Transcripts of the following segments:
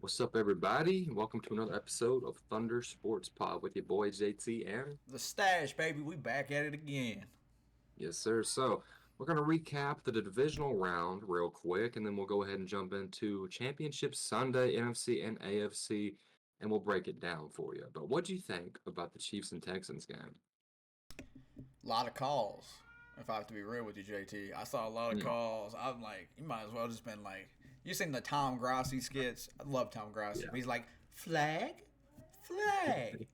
What's up, everybody? Welcome to another episode of Thunder Sports Pod with your boy JT and The Stache, baby. We back at it again. yes, sir. So we're gonna recap the divisional round real quick, and then we'll go ahead and jump into Championship Sunday, NFC and AFC, and we'll break it down for you. But what do you think about the Chiefs and Texans game? A lot of calls. If I have to be real with you, JT, I saw a lot of Hmm. calls. I'm like, you might as well just been like, you seen the Tom Grossi skits? I love Tom Grossi. Yeah. He's like, flag, flag.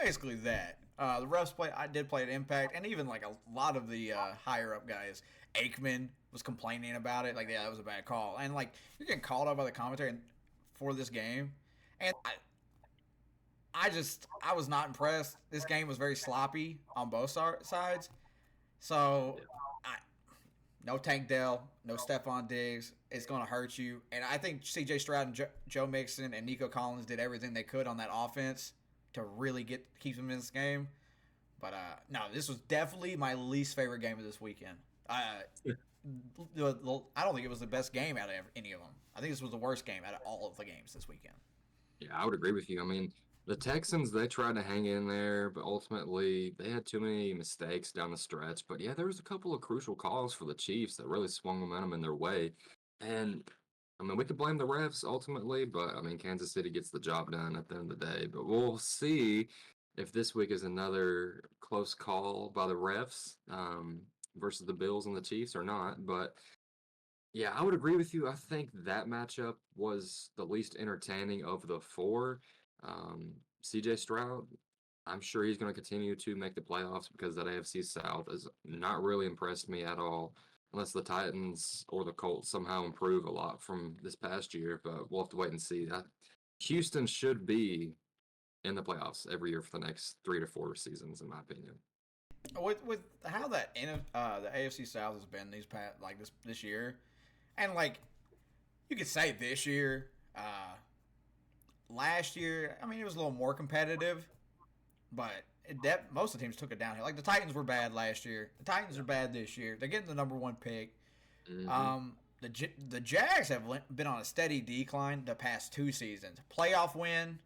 Basically that. The refs play. I did play at Impact, and even like a lot of the higher up guys. Aikman was complaining about it. Like, yeah, that was a bad call, and like you're getting called out by the commentary for this game, and I was not impressed. This game was very sloppy on both sides. So, Yeah. I, no Tank Dell, no Stephon Diggs. It's going to hurt you. And I think C.J. Stroud and Joe Mixon and Nico Collins did everything they could on that offense to really keep them in this game. But no, this was definitely my least favorite game of this weekend. I don't think it was the best game out of any of them. I think this was the worst game out of all of the games this weekend. Yeah, I would agree with you. I mean, the Texans, they tried to hang in there, but ultimately they had too many mistakes down the stretch. But yeah, there was a couple of crucial calls for the Chiefs that really swung momentum in their way. And I mean, we could blame the refs ultimately, but I mean, Kansas City gets the job done at the end of the day. But we'll see if this week is another close call by the refs versus the Bills and the Chiefs or not. But yeah, I would agree with you. I think that matchup was the least entertaining of the four. CJ Stroud, I'm sure he's going to continue to make the playoffs because that AFC South has not really impressed me at all, unless the Titans or the Colts somehow improve a lot from this past year. But we'll have to wait and see. Houston should be in the playoffs every year for the next 3 to 4 seasons, in my opinion. With how the AFC South has been these past like this year, and like you could say this year, last year, I mean it was a little more competitive, but most of the teams took it downhill. Like the Titans were bad last year. The Titans are bad this year. They're getting the number one pick. Hmm. The Jags have been on a steady decline the past 2 seasons. Playoff win,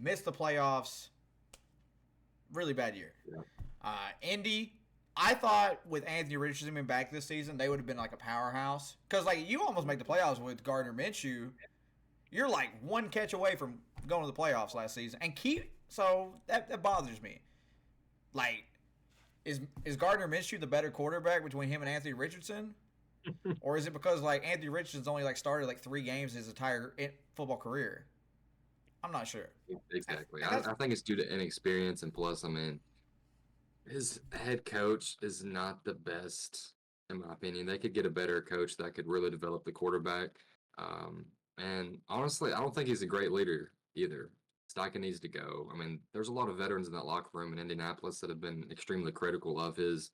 missed the playoffs. Really bad year. Yeah. Indy, I thought with Anthony Richardson being back this season, they would have been like a powerhouse. Because like you almost make the playoffs with Gardner Minshew. You're like one catch away from going to the playoffs last season, and so that bothers me. Like, is Gardner Minshew the better quarterback between him and Anthony Richardson, or is it because like Anthony Richardson's only like started like 3 games his entire football career? I'm not sure. Exactly. And that's I think it's due to inexperience, and plus, I mean, his head coach is not the best, in my opinion. They could get a better coach that could really develop the quarterback. And honestly, I don't think he's a great leader either. Stache needs to go. I mean, there's a lot of veterans in that locker room in Indianapolis that have been extremely critical of his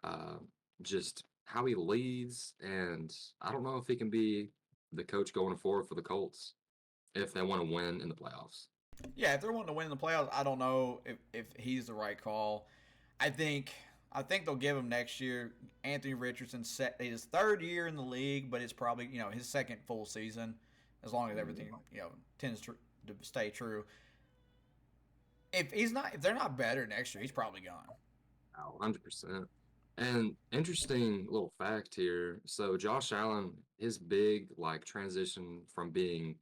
uh, just how he leads, and I don't know if he can be the coach going forward for the Colts if they want to win in the playoffs. Yeah, if they're wanting to win in the playoffs, I don't know if he's the right call. I think I think they'll give him next year. Anthony Richardson set his third year in the league, but it's probably his second full season, as long as Mhm. everything tends to stay true. If they're not better next year, he's probably gone. Oh, 100%. And interesting little fact here. So Josh Allen, his big like transition from being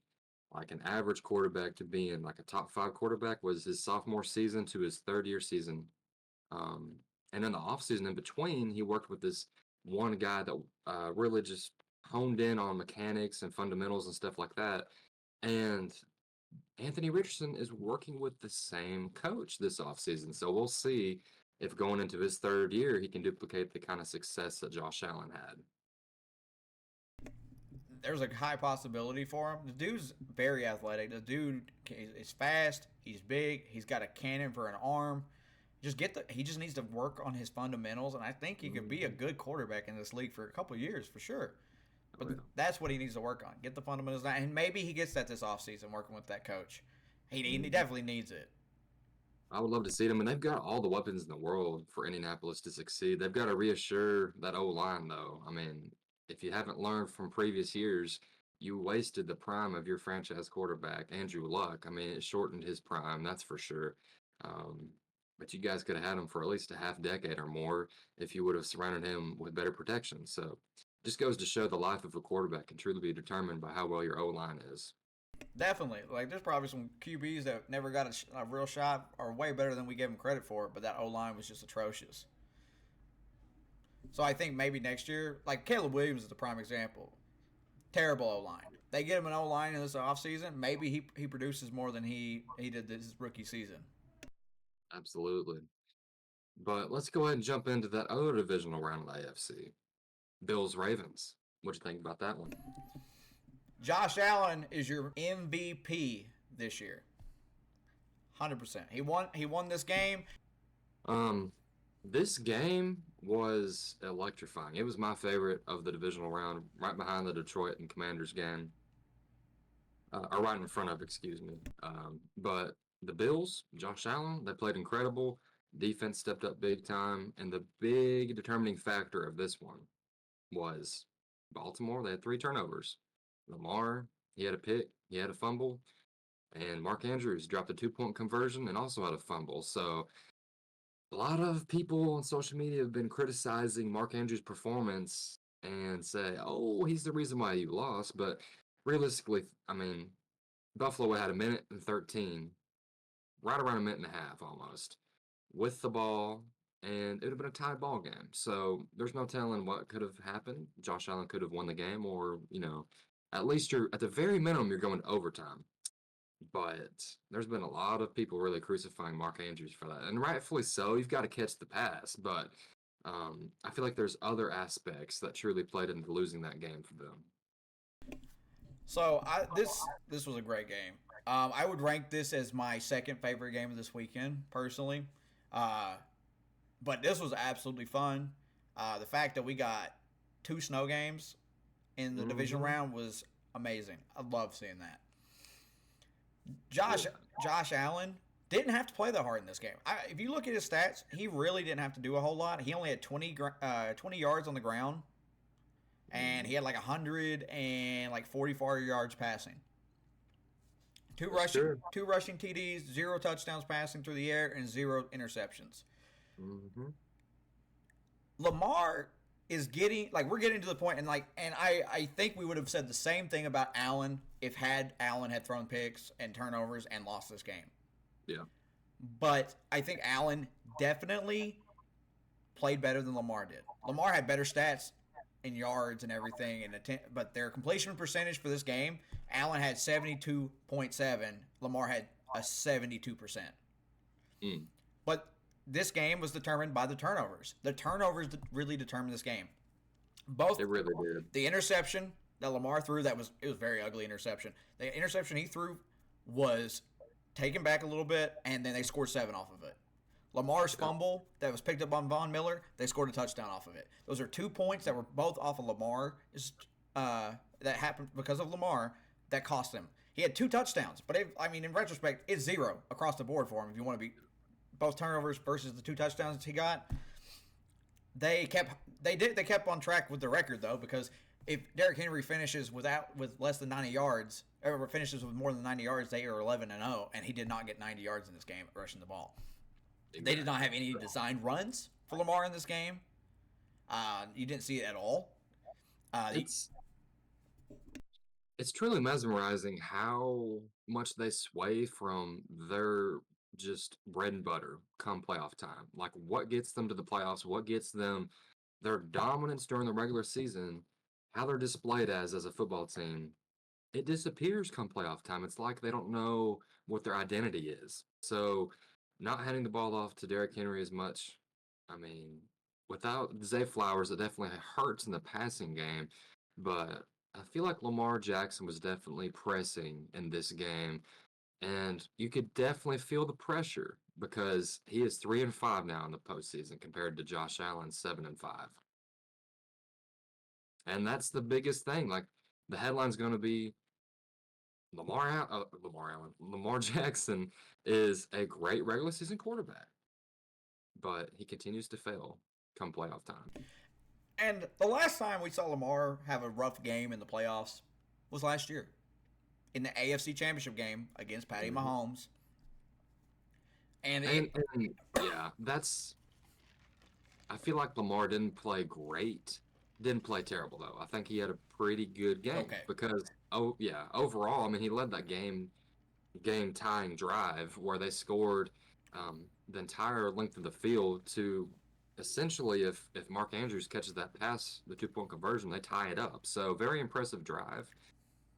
like an average quarterback to being like a top five quarterback was his sophomore season to his third year season. Um, and in the offseason in between, he worked with this one guy that really just honed in on mechanics and fundamentals and stuff like that. And Anthony Richardson is working with the same coach this offseason. So we'll see if going into his third year, he can duplicate the kind of success that Josh Allen had. There's a high possibility for him. The dude's very athletic. The dude is fast. He's big. He's got a cannon for an arm. He just needs to work on his fundamentals, and I think he could be a Mhm. good quarterback in this league for a couple of years for sure. Oh, But yeah. that's what he needs to work on. Get the fundamentals down, and maybe he gets that this offseason working with that coach. He Mhm. definitely needs it. I would love to see them, and they've got all the weapons in the world for Indianapolis to succeed. They've got to reassure that O line, though. I mean, if you haven't learned from previous years, you wasted the prime of your franchise quarterback, Andrew Luck. I mean, it shortened his prime, that's for sure. Um, but you guys could have had him for at least a half decade or more if you would have surrounded him with better protection. So, just goes to show the life of a quarterback can truly be determined by how well your O line is. Definitely. Like, there's probably some QBs that never got a real shot are way better than we gave them credit for, but that O line was just atrocious. So I think maybe next year, like Caleb Williams is the prime example. Terrible O line. They get him an O line in this offseason. Maybe he produces more than he did this rookie season. Absolutely. But let's go ahead and jump into that other divisional round of the AFC. Bills Ravens. What'd you think about that one? Josh Allen is your MVP this year. 100%. He won this game. Um, this game was electrifying. It was my favorite of the divisional round, right behind the Detroit and Commanders game, or right in front of, excuse me. But the Bills, Josh Allen, they played incredible. Defense stepped up big time, and the big determining factor of this one was Baltimore. They had 3 turnovers. Lamar, he had a pick, he had a fumble, and Mark Andrews dropped a 2-point conversion and also had a fumble. So a lot of people on social media have been criticizing Mark Andrews' performance and say, "Oh, he's the reason why you lost." But realistically, I mean, Buffalo had a minute and 13, right around a minute and a half almost, with the ball, and it would have been a tied ball game. So there's no telling what could have happened. Josh Allen could have won the game, or at least you're at the very minimum you're going to overtime. But there's been a lot of people really crucifying Mark Andrews for that, and rightfully so. You've got to catch the pass, but I feel like there's other aspects that truly played into losing that game for them. So this was a great game. I would rank this as my second favorite game of this weekend, personally. Uh, but this was absolutely fun. The fact that we got 2 snow games in the division Hmm. round was amazing. I love seeing that. Yeah, Josh Josh Allen didn't have to play that hard in this game. If you look at his stats, he really didn't have to do a whole lot. He only had 20 yards on the ground, and hmm, he had like 100 and like 44 yards passing. Two that's rushing true. two rushing TDs, 0 touchdowns passing through the air, and 0 interceptions. Hmm. Lamar is getting like we're getting to the point, and I think we would have said the same thing about Allen if Allen had thrown picks and turnovers and lost this game. Yeah, But I think Allen definitely played better than Lamar did. Lamar had better stats in yards and everything, but their completion percentage for this game, Allen had 72.7, Lamar had a 72%. mm, But this game was determined by the turnovers. The turnovers really determined this game. Both it really did. the interception that Lamar threw, it was very ugly interception. The interception he threw was taken back a little bit, and then they scored 7 off of it. Lamar's Yeah, fumble that was picked up on Von Miller, they scored a touchdown off of it. Those are 2 points that were both off of Lamar. That happened because of Lamar that cost him. He had 2 touchdowns, but in retrospect, it's 0 across the board for him. If you want to be both turnovers versus the 2 touchdowns he got, they kept on track with the record though, because if Derrick Henry finishes with less than 90 yards, or finishes with more than 90 yards, they are 11-0, and he did not get 90 yards in this game rushing the ball. They did not exactly. have any designed runs for Lamar in this game. You didn't see it at all. He, It's it's truly mesmerizing how much they sway from their just bread and butter come playoff time. Like what gets them to the playoffs, what gets them their dominance during the regular season, how they're displayed as a football team. It disappears come playoff time. It's like they don't know what their identity is. So not handing the ball off to Derrick Henry as much, I mean, without Zay Flowers, it definitely hurts in the passing game. But I feel like Lamar Jackson was definitely pressing in this game, and you could definitely feel the pressure because he is 3-5 now in the postseason compared to Josh Allen 7-5, and that's the biggest thing. Like the headline's going to be Lamar Jackson is a great regular season quarterback, but he continues to fail come playoff time. and the last time we saw Lamar have a rough game in the playoffs, was last year in the AFC Championship game against Patty Mhm. Mahomes. And it, And yeah, that's. I feel like Lamar didn't play great. Didn't play terrible though. I think he had a pretty good game okay. because overall, I mean, he led that game tying drive where they scored the entire length of the field to essentially if Mark Andrews catches that pass, the 2-point conversion, they tie it up. So very impressive drive,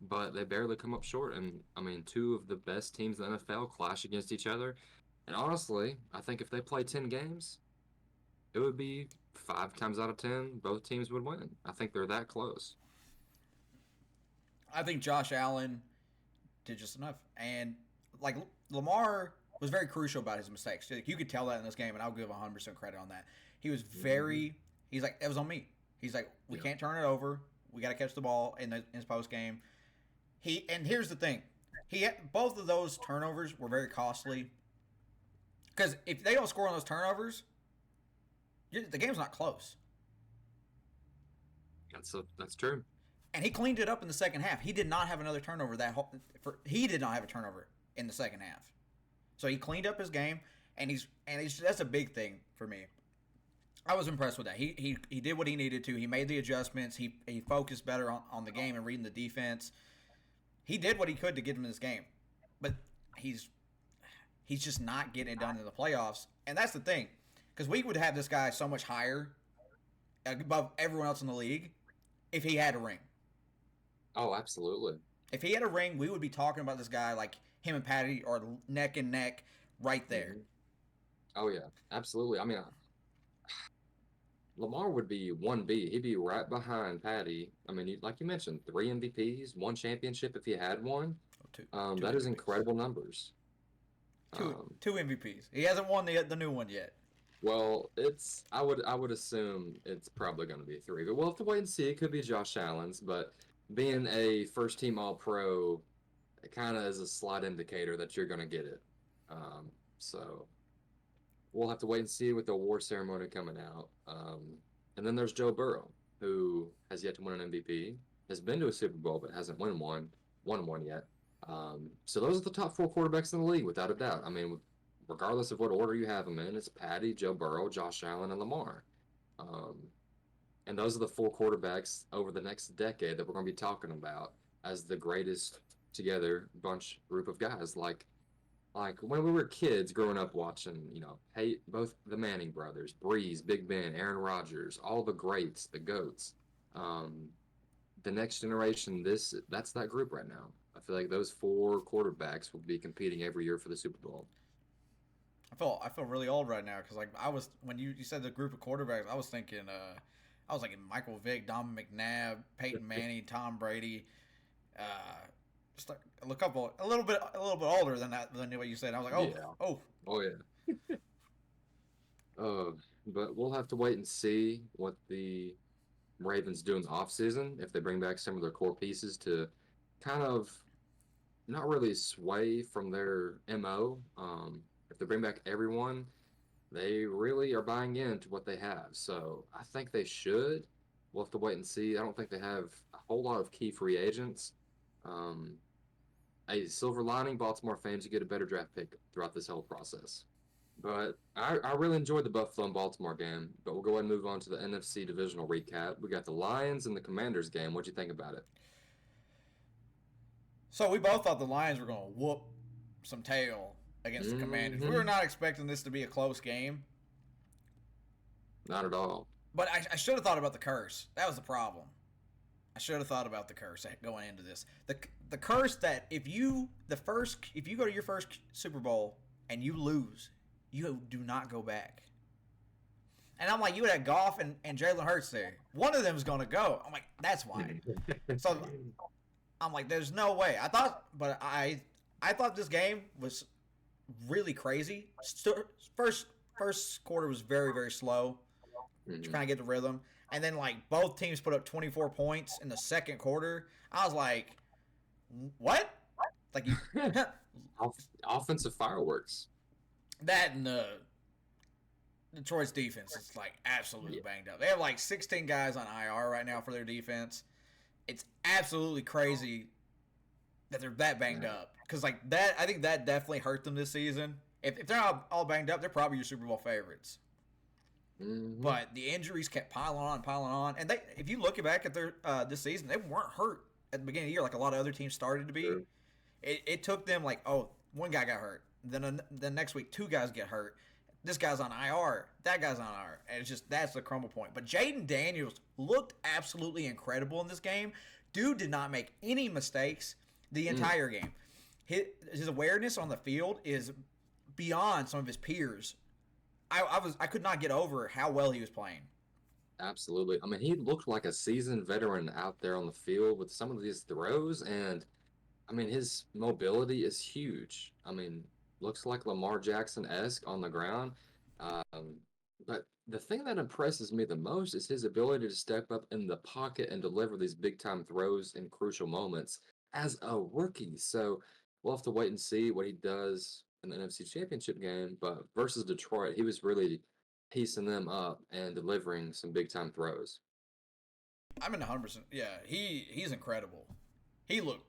but they barely come up short. And I mean, two of the best teams in the NFL clash against each other. And honestly, I think if they play 10 games, it would be 5 times out of 10, both teams would win. I think they're that close. I think Josh Allen did just enough. And like Lamar was very crucial about his mistakes. You could tell that in this game, and I'll give 100% credit on that. He was Mm-hmm. very. He's like, it was on me. He's like, we Yeah. can't turn it over. We got to catch the ball in his post game. And here's the thing, both of those turnovers were very costly. Because if they don't score on those turnovers, the game's not close. That's true. And he cleaned it up in the second half. He did not have another turnover he did not have a turnover in the second half. So he cleaned up his game, and he's that's a big thing for me. I was impressed with that. He did what he needed to. He made the adjustments. He focused better on the game and reading the defense. He did what he could to get him in this game, but he's just not getting it done in the playoffs. And that's the thing, because we would have this guy so much higher above everyone else in the league if he had a ring. Oh, absolutely. If he had a ring, we would be talking about this guy like him and Patty are neck and neck right there. Hmm. Oh yeah, absolutely. I mean, Lamar would be 1B. He'd be right behind Patty. I mean, like you mentioned, 3 MVPs, 1 championship if he had one. Oh, two That is MVPs. incredible numbers. Two Um, two MVPs. He hasn't won the new one yet. well, I would assume it's probably going to be 3, but we'll have to wait and see. It could be Josh Allen's, but being a first team All Pro, it kind of is a slight indicator that you're going to get it. So we'll have to wait and see with the award ceremony coming out. And then there's Joe Burrow, who has yet to win an MVP, has been to a Super Bowl but hasn't won one yet. So those are the top 4 quarterbacks in the league, without a doubt. I mean, regardless of what order you have them in, it's Patty, Joe Burrow, Josh Allen, and Lamar. Um, and those are the 4 quarterbacks over the next decade that we're going to be talking about as the greatest together group of guys. Like when we were kids growing up watching, hey, both the Manning brothers, Breeze, Big Ben, Aaron Rodgers, all the greats, the goats. Um, the next generation, that's that group right now. I feel like those 4 quarterbacks will be competing every year for the Super Bowl. I feel really old right now because like I was when you said the group of quarterbacks, I was thinking Michael Vick, Don McNabb, Peyton Manning, Tom Brady, uh, just like a little bit older than that than what you said. I was like, Yeah. oh, Oh yeah. Uh, but we'll have to wait and see what the Ravens do in the offseason if they bring back some of their core pieces to kind of not really sway from their MO. If they bring back everyone, they really are buying into what they have. So I think they should. We'll have to wait and see. I don't think they have a whole lot of key free agents. Um, a silver lining, Baltimore fans, you get a better draft pick throughout this whole process. But I really enjoyed the Buffalo and Baltimore game. But we'll go ahead and move on to the NFC divisional recap. We got the Lions and the Commanders game. What'd you think about it? so we both thought the Lions were going to whoop some tail against the Commanders. We Hmm. were not expecting this to be a close game, Not at all. but I should have thought about the curse. That was the problem. I should have thought about the curse going into this. The curse that if you go to your first Super Bowl and you lose, you do not go back. And I'm like, you had Goff and Jalen Hurts there. One of them is going to go. I'm like, that's why. So I'm like, there's no way. I thought this game was really crazy. First quarter was very very slow to Mhm. kind of get the rhythm, and then like both teams put up 24 points in the second quarter. I was like, what? Like Offensive fireworks. that and the Detroit's defense is like absolutely Yeah. banged up. They have like 16 guys on IR right now for their defense. it's absolutely crazy that they're that banged Yeah. up. Because like that, I think that definitely hurt them this season. If they're not all banged up, they're probably your Super Bowl favorites. Hmm. But the injuries kept piling on, and they, if you look back at their this season, they weren't hurt at the beginning of the year like a lot of other teams started to be. True. It took them like, oh, one guy got hurt, then next week two guys get hurt. This guy's on IR, that guy's on IR, and it's just that's the crumble point. But Jaden Daniels looked absolutely incredible in this game. Dude did not make any mistakes the Mm, entire game. His awareness on the field is beyond some of his peers. I could not get over how well he was playing. absolutely. I mean, he looked like a seasoned veteran out there on the field with some of these throws, and I mean, his mobility is huge. I mean, looks like Lamar Jackson-esque on the ground. Um, but the thing that impresses me the most is his ability to step up in the pocket and deliver these big time throws in crucial moments as a rookie. So we'll have to wait and see what he does in the NFC Championship game. But versus Detroit, he was really piecing them up and delivering some big time throws. I'm in 100%. Yeah, he's incredible. He looked,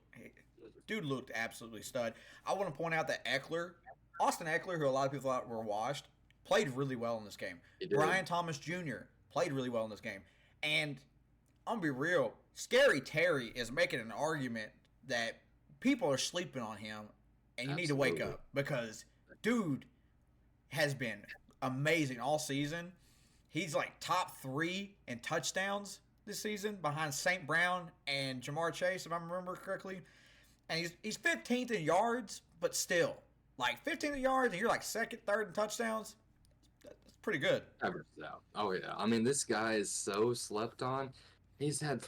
dude looked absolutely stud. I want to point out that Austin Eckler, who a lot of people thought were washed, played really well in this game. He did. Brian Thomas Jr. played really well in this game. And I'm gonna be real, Scary Terry is making an argument that people are sleeping on him, and you need to wake Absolutely. up because dude has been amazing all season. He's like top three in touchdowns this season behind St. Brown and Jamar Chase, if I remember correctly. And he's 15th in yards, but still, like 15th in yards, and you're like second, third in touchdowns. That's pretty good. Averages out. Oh yeah. I mean, this guy is so slept on. He's had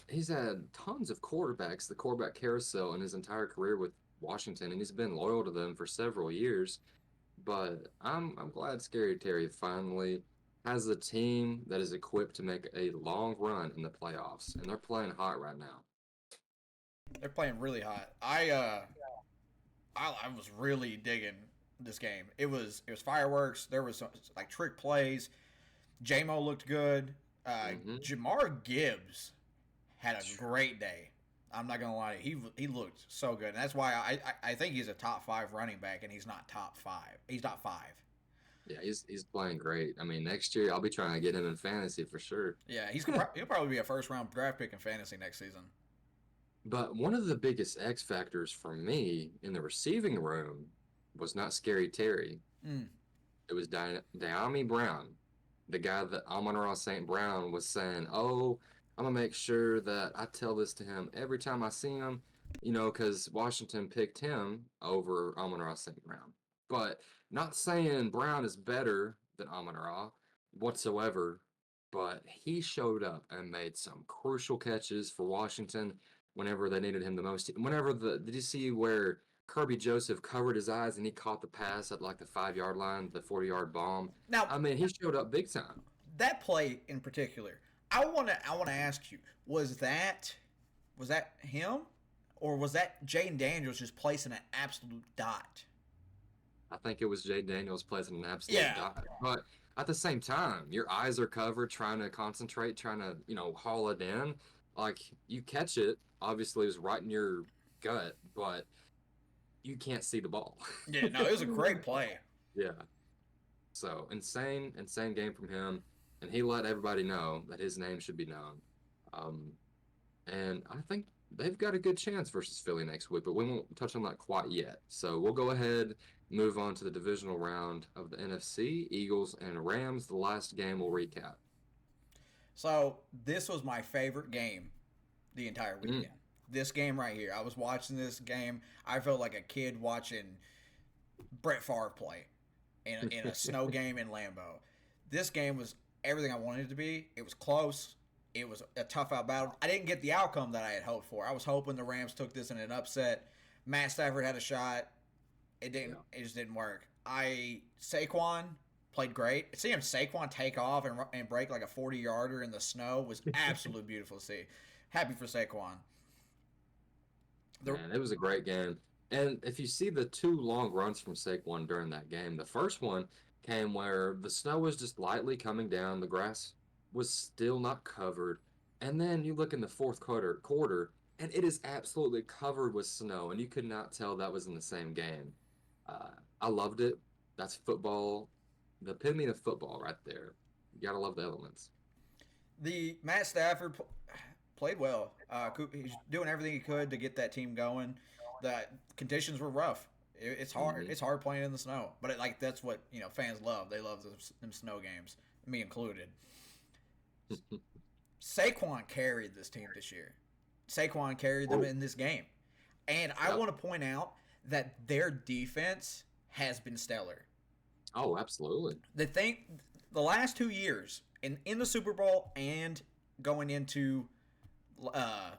tons of quarterbacks, the quarterback carousel in his entire career with Washington, and he's been loyal to them for several years. But I'm glad Scary Terry finally has a team that is equipped to make a long run in the playoffs, and they're playing hot right now. They're playing really hot. I was really digging this game. It was fireworks. There was some like trick plays. JMO looked good. Hmm. Jamar Gibbs had a great day. I'm not gonna lie to you. He looked so good, and that's why I think he's a top five running back, and he's not top five. He's top five. Yeah, he's playing great. I mean, next year I'll be trying to get him in fantasy for sure. Yeah, he'll probably be a first round draft pick in fantasy next season. But one of the biggest X factors for me in the receiving room was not Scary Terry. Mm. It was Diami Brown, the guy that Amon-Ra St. Brown was saying, "Oh, I'm gonna make sure that I tell this to him every time I see him, because Washington picked him over Amon-Ra St. Brown." But not saying Brown is better than Amon-Ra whatsoever, but he showed up and made some crucial catches for Washington whenever they needed him the most. Did you see where Kirby Joseph covered his eyes and he caught the pass at like the 5 yard line, the 40-yard bomb? Now I mean, he showed up big time. that play in particular, I wanna ask you, was that him, or was that Jaden Daniels just placing an absolute dot? I think it was Jay Daniels placing an absolute Yeah, dot. But at the same time, your eyes are covered, trying to concentrate, trying to, haul it in. Like you catch it, obviously it was right in your gut, but you can't see the ball. yeah. No, it was a great play. Yeah. So insane, insane game from him, and he let everybody know that his name should be known. Um, and I think they've got a good chance versus Philly next week, but we won't touch on that quite yet. So we'll go ahead, move on to the divisional round of the NFC. Eagles and Rams. The last game we'll recap. So this was my favorite game the entire Mm, weekend. This game right here. I was watching this game. I felt like a kid watching Brett Favre play in a snow game in Lambeau. This game was everything I wanted it to be. It was close. It was a tough out battle. I didn't get the outcome that I had hoped for. I was hoping the Rams took this in an upset. Matt Stafford had a shot. It didn't. yeah. It just didn't work. Saquon played great. Seeing Saquon take off and break like a 40-yarder in the snow was absolutely beautiful to see. Happy for Saquon. The Man, it was a great game. And if you see the two long runs from Saquon during that game, the first one came where the snow was just lightly coming down, the grass was still not covered. And then you look in the fourth quarter, and it is absolutely covered with snow, and you could not tell that was in the same game. I loved it. That's football, the epitome of football right there. You gotta love the elements. The Matt Stafford played well. He's doing everything he could to get that team going. The conditions were rough. It's hard. Hmm. It's hard playing in the snow, but that's what fans love. They love them snow games, me included. Saquon carried this team this year. Saquon carried them Oh, in this game, and I yep. want to point out that their defense has been stellar. Oh, absolutely. The thing, the last 2 years in the Super Bowl and going into uh,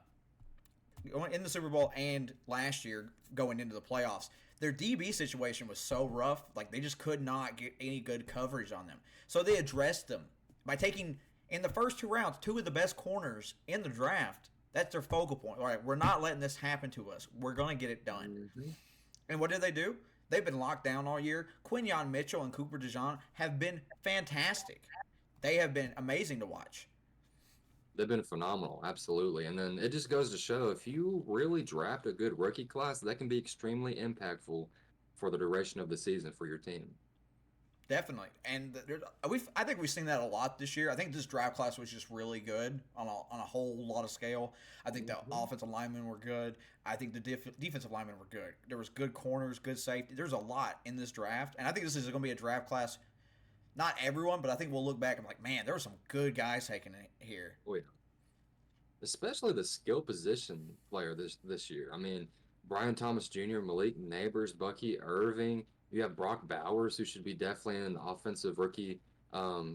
going in the Super Bowl and last year going into the playoffs, their DB situation was so rough, like they just could not get any good coverage on them. So they addressed them by taking in the first 2 rounds two of the best corners in the draft. That's their focal point. All right, we're not letting this happen to us. We're going to get it done. Hmm. And what did they do? They've been locked down all year. Quinyon Mitchell and Cooper DeJean have been fantastic. They have been amazing to watch. They've been phenomenal, absolutely. And then it just goes to show if you really draft a good rookie class, that can be extremely impactful for the duration of the season for your team. Definitely, and I think we've seen that a lot this year. I think this draft class was just really good on a whole lot of scale. I think the Hmm. offensive linemen were good. I think the defensive linemen were good. There was good corners, good safety. There's a lot in this draft, and I think this is going to be a draft class. Not everyone, but I think we'll look back and be like, man, there were some good guys taken it here. Oh yeah, especially the skill position player this year. I mean, Brian Thomas Jr., Malik Neighbors, Bucky Irving. You have Brock Bowers, who should be definitely in the offensive rookie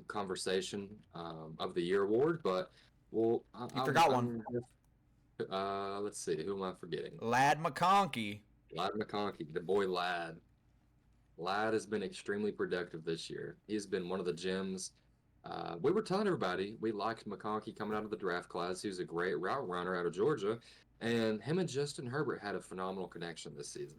conversation of the year award. But well, You forgot one, let's see, who am I forgetting? Lad McConkey. Lad McConkey, the boy Lad. Lad has been extremely productive this year. He's been one of the gems. We were telling everybody we liked McConkey coming out of the draft class. He was a great route runner out of Georgia. And him and Justin Herbert had a phenomenal connection this season.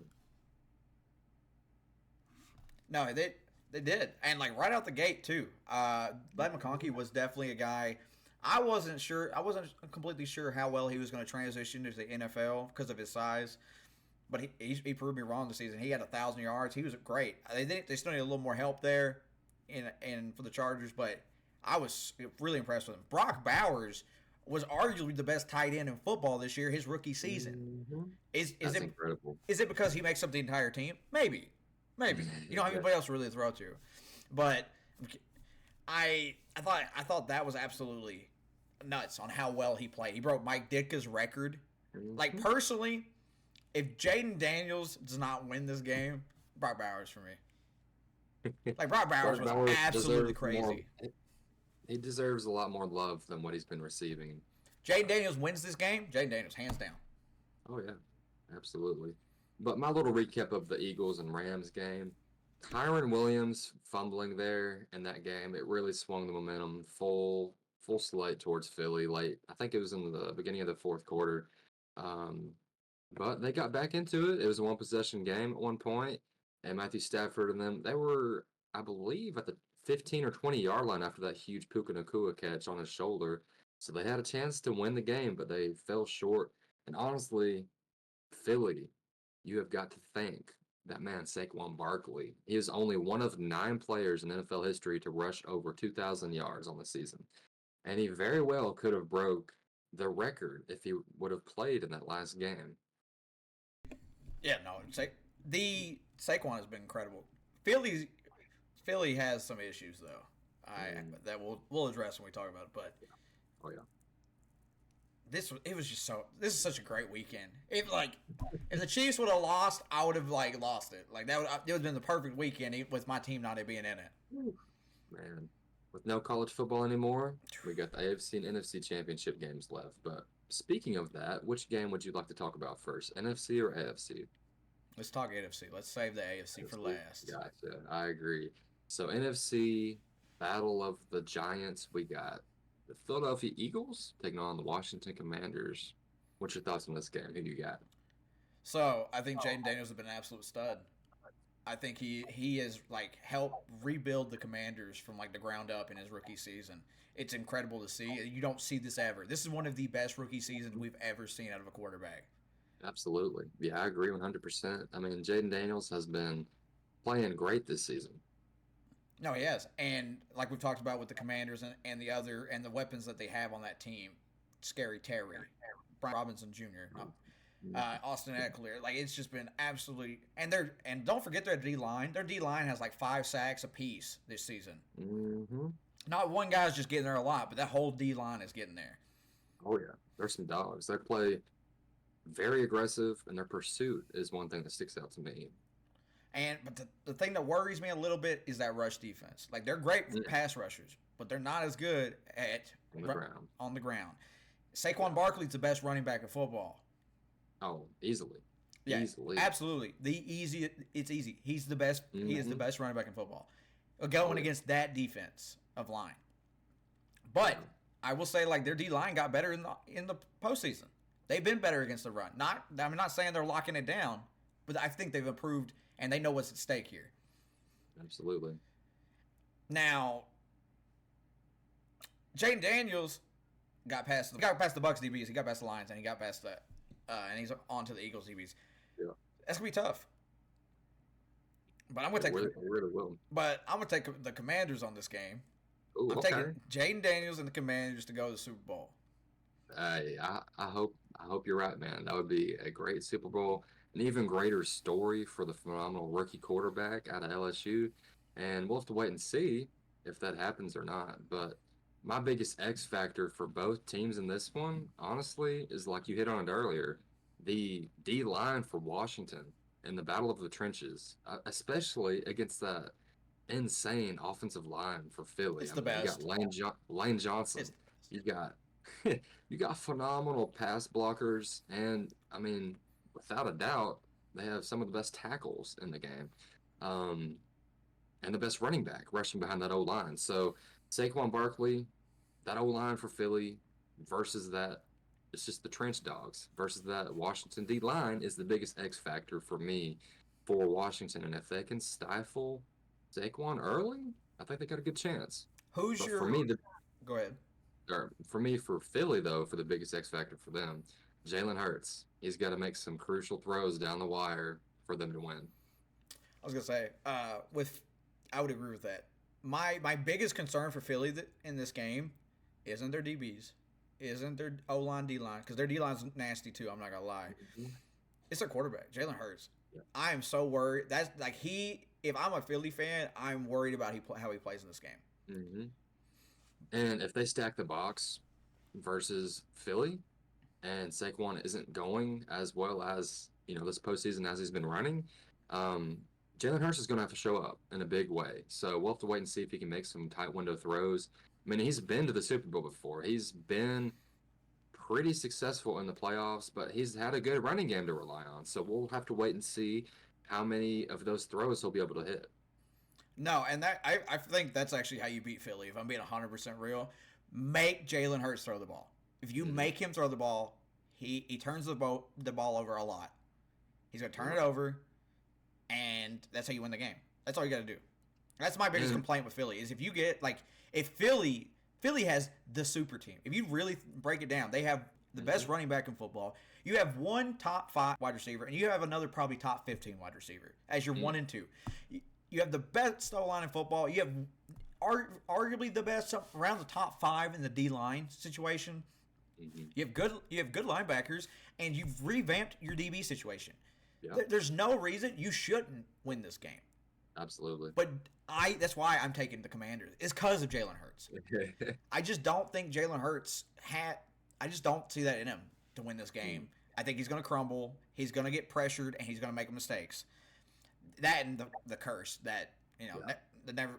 No, they did, and like right out the gate too. Lad McConkey was definitely a guy. I wasn't sure. I wasn't completely sure how well he was going to transition to the NFL because of his size. But he proved me wrong this season. He had 1,000 yards. He was great. They still need a little more help there, in for the Chargers. But I was really impressed with him. Brock Bowers was arguably the best tight end in football this year. His rookie season. Hmm. Is That's it incredible. is it because he makes up the entire team? Maybe, maybe. You don't have Yeah. anybody else to really throw to. But I thought that was absolutely nuts on how well he played. He broke Mike Ditka's record. Like Mhm. personally, if Jaden Daniels does not win this game, Brock Bowers for me. Like Brock Bowers Brock was Bowers absolutely deserves more. crazy. He deserves a lot more love than what he's been receiving. Jaden Daniels wins this game. Jaden Daniels hands down. Oh yeah, absolutely. But my little recap of the Eagles and Rams game, Kyron Williams fumbling there in that game, it really swung the momentum full slate towards Philly late. I think it was in the beginning of the fourth quarter. Um, but they got back into it. It was a one possession game at one point, and Matthew Stafford and them, they were, I believe, at the 15 or 20-yard line after that huge Puka Nakua catch on his shoulder. So they had a chance to win the game, but they fell short. And honestly, Philly, you have got to thank that man Saquon Barkley. He is only one of 9 players in NFL history to rush over 2,000 yards on the season, and he very well could have broke the record if he would have played in that last game. Yeah, no. The Saquon has been incredible. Philly has some issues though. I Mm, that we'll address when we talk about it. But oh yeah, it was just so. This is such a great weekend. If the Chiefs would have lost, I would have lost it. Like that would it would have been the perfect weekend with my team not being in it. Whew. Man. With no college football anymore, we got the AFC and NFC Championship games left. But speaking of that, which game would you like to talk about first, NFC or AFC? Let's talk NFC. Let's save the AFC for NFC. last. Gotcha. I agree. So NFC Battle of the Giants, we got the Philadelphia Eagles taking on the Washington Commanders. What's your thoughts on this game? Who do you got? So I think Jaden Daniels has been an absolute stud. I think he has like helped rebuild the Commanders from like the ground up in his rookie season. It's incredible to see. You don't see this ever. This is one of the best rookie seasons we've ever seen out of a quarterback. Absolutely. Yeah, I agree 100%. I mean, Jaden Daniels has been playing great this season. No, he has, and like we've talked about with the Commanders and the other and the weapons that they have on that team, Scary Terry, Brian Robinson Jr., Austin Eckler. Like it's just been absolutely and don't forget their D line. Their D line has like 5 sacks apiece this season. Mm-hmm. Not one guy's just getting there a lot, but that whole D line is getting there. Oh, yeah. There's some dogs. They play very aggressive, and their pursuit is one thing that sticks out to me. But the thing that worries me a little bit is that rush defense. Like they're great pass rushers, but they're not as good at On the ground. Saquon Barkley's the best running back in football. Oh, easily. Yeah, Easily. absolutely. It's easy. He's the best. Mm-hmm. He is the best running back in football. Going against that defense of line. But I will say, like their D line got better in the postseason. They've been better against the run. I'm not saying they're locking it down, but I think they've improved and they know what's at stake here. Absolutely. Now, Jaden Daniels got past the Bucks DBs. He got past the Lions and he got past the and he's on to the Eagles DBs. Yeah. That's gonna be tough. But I'm gonna take. Really will. But I'm gonna take the Commanders on this game. Ooh, I'm taking Jaden Daniels and the Commanders to go to the Super Bowl. I hope you're right, man. That would be a great Super Bowl, an even greater story for the phenomenal rookie quarterback out of LSU, and we'll have to wait and see if that happens or not. But my biggest X factor for both teams in this one, honestly, is like you hit on it earlier, the D line for Washington in the Battle of the Trenches, especially against that insane offensive line for Philly. It's the best. You got Lane Johnson. You got you got phenomenal pass blockers, and I mean, without a doubt, they have some of the best tackles in the game, and the best running back rushing behind that O line. So Saquon Barkley, that O line for Philly versus that, it's just the trench dogs versus that Washington D line is the biggest X factor for me for Washington, and if they can stifle Saquon early, I think they got a good chance. For me? Go ahead. For me, for Philly, though, for the biggest X factor for them, Jalen Hurts. He's got to make some crucial throws down the wire for them to win. I was going to say, I would agree with that. My biggest concern for Philly in this game isn't their DBs, isn't their O-line, D-line, because their D-line's nasty, too, I'm not going to lie. Mm-hmm. It's their quarterback, Jalen Hurts. Yeah. I am so worried. That's like if I'm a Philly fan, I'm worried about how he plays in this game. Mm-hmm. And if they stack the box versus Philly and Saquon isn't going as well as, this postseason as he's been running, Jalen Hurts is going to have to show up in a big way. So we'll have to wait and see if he can make some tight window throws. I mean, he's been to the Super Bowl before. He's been pretty successful in the playoffs, but he's had a good running game to rely on. So we'll have to wait and see how many of those throws he'll be able to hit. No, and I think that's actually how you beat Philly. If I'm being 100% real, make Jalen Hurts throw the ball. If you make him throw the ball, he turns the ball over a lot. He's going to turn it over, and that's how you win the game. That's all you got to do. That's my biggest complaint with Philly is if you get if Philly has the super team. If you really break it down, they have the best running back in football. You have one top 5 wide receiver, and you have another probably top 15 wide receiver as your 1 and 2. You have the best O-line in football. You have arguably the best around the top 5 in the D-line situation. Mm-hmm. You have good linebackers, and you've revamped your DB situation. Yep. There's no reason you shouldn't win this game. Absolutely. But that's why I'm taking the Commanders. It's because of Jalen Hurts. I just don't think Jalen Hurts I just don't see that in him to win this game. I think he's going to crumble. He's going to get pressured, and he's going to make mistakes. That and the curse that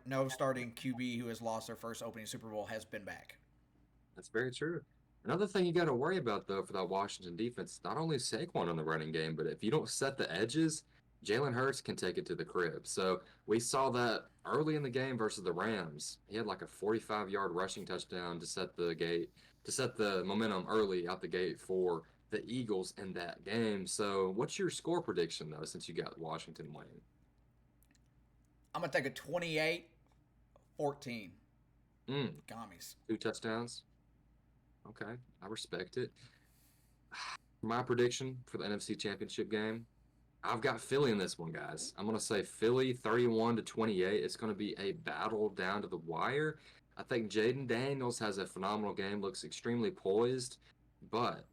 no starting QB who has lost their first opening Super Bowl has been back. That's very true. Another thing you got to worry about though for that Washington defense, not only Saquon on the running game, but if you don't set the edges, Jalen Hurts can take it to the crib. So we saw that early in the game versus the Rams. He had like a 45-yard rushing touchdown to set the momentum early out the gate for the Eagles in that game. So what's your score prediction, though, since you got Washington winning? I'm going to take a 28-14. Mm, Commies. 2 touchdowns. Okay, I respect it. My prediction for the NFC Championship game, I've got Philly in this one, guys. I'm going to say Philly 31-28. It's going to be a battle down to the wire. I think Jaden Daniels has a phenomenal game, looks extremely poised, but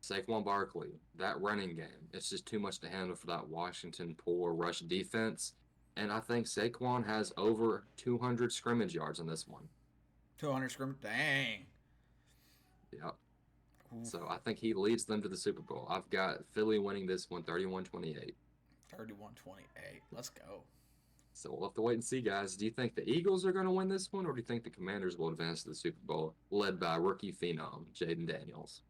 Saquon Barkley, that running game, it's just too much to handle for that Washington poor rush defense. And I think Saquon has over 200 scrimmage yards in this one. 200 scrimmage. Dang. Yeah. Oof. So I think he leads them to the Super Bowl. I've got Philly winning this one 31-28. 31-28. Let's go. So we'll have to wait and see, guys. Do you think the Eagles are going to win this one, or do you think the Commanders will advance to the Super Bowl, led by rookie phenom Jaden Daniels?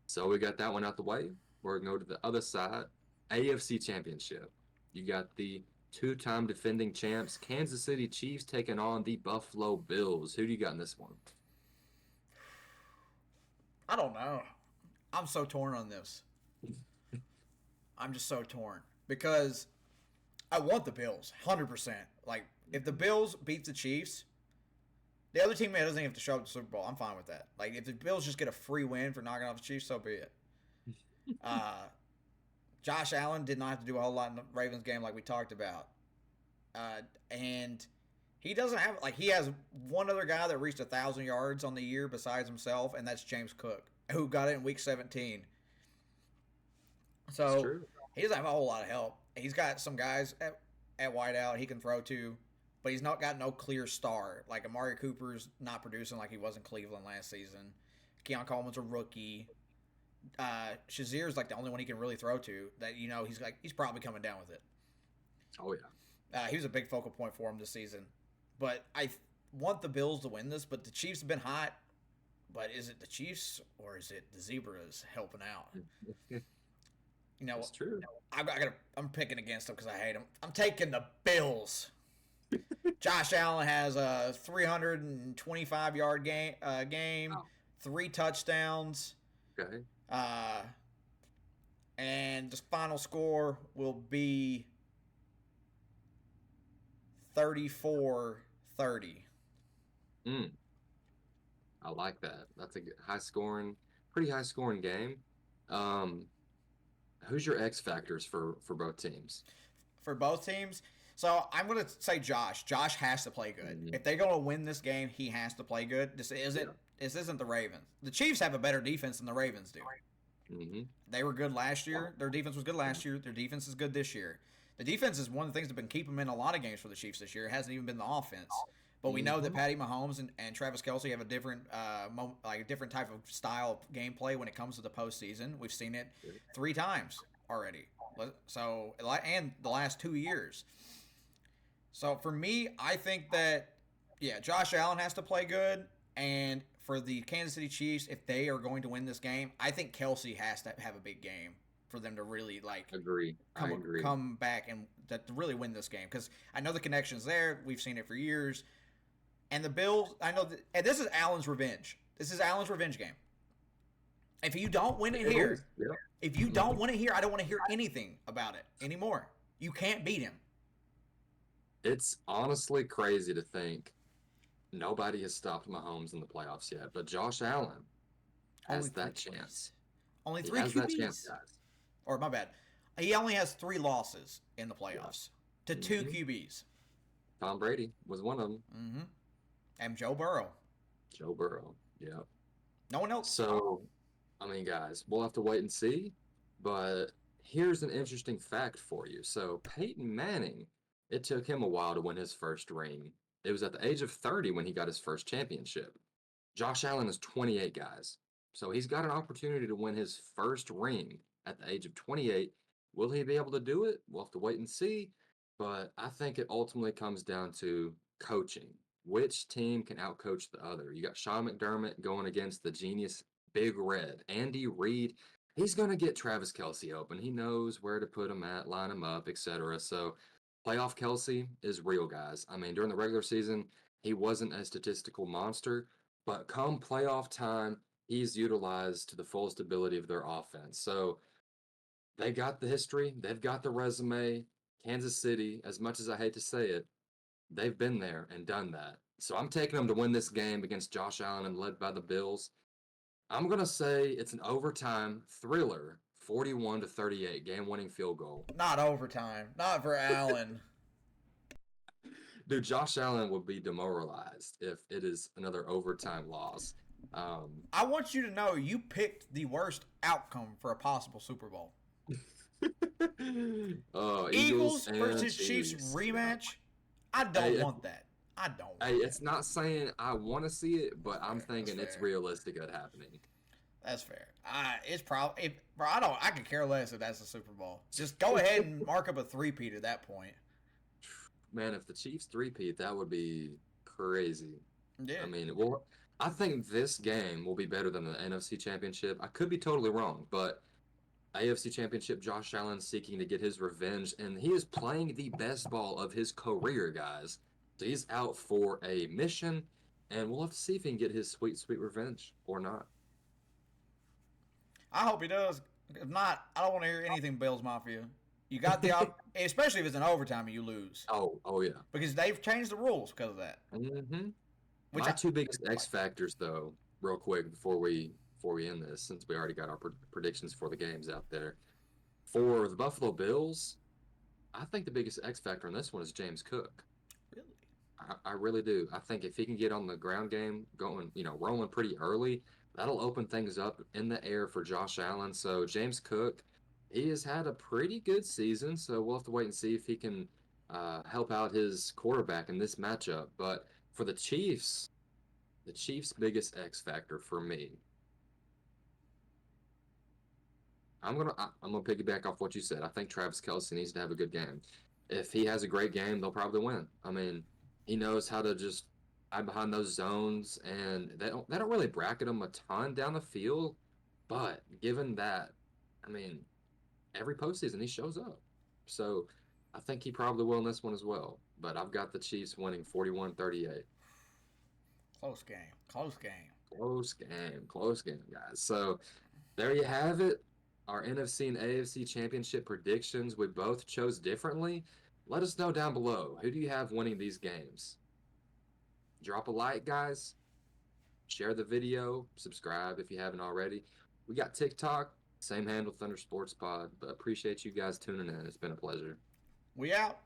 So we got that one out the way. We're going to go to the other side, AFC Championship. You got the two-time defending champs, Kansas City Chiefs, taking on the Buffalo Bills. Who do you got in this one? I don't know. I'm so torn on this. I'm just so torn because I want the Bills 100%. Like, if the Bills beat the Chiefs, the other team doesn't have to show up to the Super Bowl. I'm fine with that. Like, if the Bills just get a free win for knocking off the Chiefs, so be it. Josh Allen did not have to do a whole lot in the Ravens game like we talked about. And he doesn't have, like, he has one other guy that reached 1,000 yards on the year besides himself, and that's James Cook, who got it in week 17. So he doesn't have a whole lot of help. He's got some guys at wideout he can throw to, but he's not got no clear star. Like Amari Cooper's not producing like he was in Cleveland last season. Keon Coleman's a rookie. Shazier's like the only one he can really throw to. That he's probably coming down with it. Oh yeah. He was a big focal point for him this season. But I want the Bills to win this. But the Chiefs have been hot. But is it the Chiefs or is it the Zebras helping out? That's true. I'm picking against them because I hate them. I'm taking the Bills. Josh Allen has a 325-yard game, Oh. 3 touchdowns. Okay. And the final score will be 34-30. I like that. That's a pretty high scoring game. Who's your X factors for both teams? For both teams, so I'm going to say Josh. Josh has to play good. Mm-hmm. If they're going to win this game, he has to play good. This isn't the Ravens. The Chiefs have a better defense than the Ravens do. Mm-hmm. They were good last year. Their defense was good last year. Their defense is good this year. The defense is one of the things that's been keeping them in a lot of games for the Chiefs this year. It hasn't even been the offense. But we know that Patty Mahomes and Travis Kelce have a different, different type of style of gameplay when it comes to the postseason. We've seen it 3 times already. So, and the last 2 years. So for me, I think that Josh Allen has to play good, and for the Kansas City Chiefs, if they are going to win this game, I think Kelce has to have a big game for them to really come back and to really win this game, because I know the connection's there. We've seen it for years. And the Bills, I know that, and this is Allen's revenge. This is Allen's revenge game. If you don't win it here, I don't want to hear anything about it anymore. You can't beat him. It's honestly crazy to think nobody has stopped Mahomes in the playoffs yet, but Josh Allen has that chance. Only 3 QBs. That chance, guys. Or my bad. He only has 3 losses in the playoffs to 2 QBs. Tom Brady was one of them. Mm-hmm. And Joe Burrow. Yeah. No one else. So, I mean, guys, we'll have to wait and see. But here's an interesting fact for you. So, Peyton Manning, it took him a while to win his first ring. It was at the age of 30 when he got his first championship. Josh Allen is 28, guys. So, he's got an opportunity to win his first ring at the age of 28. Will he be able to do it? We'll have to wait and see. But I think it ultimately comes down to coaching. Which team can outcoach the other? You got Sean McDermott going against the genius Big Red. Andy Reid, he's going to get Travis Kelce open. He knows where to put him at, line him up, etc. So playoff Kelce is real, guys. I mean, during the regular season, he wasn't a statistical monster. But come playoff time, he's utilized to the fullest ability of their offense. So they got the history. They've got the resume. Kansas City, as much as I hate to say it, they've been there and done that. So I'm taking them to win this game against Josh Allen and led by the Bills. I'm going to say it's an overtime thriller, 41-38, game-winning field goal. Not overtime. Not for Allen. Dude, Josh Allen would be demoralized if it is another overtime loss. I want you to know you picked the worst outcome for a possible Super Bowl. Eagles versus Chiefs rematch. I don't want that. I don't want that. It's not saying I want to see it, but I'm thinking it's realistic at happening. That's fair. It's probably. I could care less if that's the Super Bowl. Just go ahead and mark up a three-peat at that point. Man, if the Chiefs three-peat, that would be crazy. Yeah. I mean, well, I think this game will be better than the NFC Championship. I could be totally wrong, but AFC Championship, Josh Allen seeking to get his revenge, and he is playing the best ball of his career, guys. So he's out for a mission, and we'll have to see if he can get his sweet, sweet revenge or not. I hope he does. If not, I don't want to hear anything Bills Mafia. You got the especially if it's an overtime and you lose. Oh yeah. Because they've changed the rules because of that. Mm-hmm. My two biggest X factors, though, real quick before we end this, since we already got our predictions for the games out there. For the Buffalo Bills, I think the biggest X factor in this one is James Cook. Really? I really do. I think if he can get on the ground game going, rolling pretty early, that'll open things up in the air for Josh Allen. So James Cook, he has had a pretty good season, so we'll have to wait and see if he can help out his quarterback in this matchup. But for the Chiefs biggest X factor for me, I'm gonna piggyback off what you said. I think Travis Kelce needs to have a good game. If he has a great game, they'll probably win. I mean, he knows how to just hide behind those zones, and they don't really bracket him a ton down the field. But given that, I mean, every postseason he shows up. So I think he probably will in this one as well. But I've got the Chiefs winning 41-38. Close game. Close game, guys. So there you have it. Our NFC and AFC Championship predictions. We both chose differently. Let us know down below. Who do you have winning these games? Drop a like, guys. Share the video. Subscribe if you haven't already. We got TikTok. Same handle, Thunder Sports Pod. But appreciate you guys tuning in. It's been a pleasure. We out.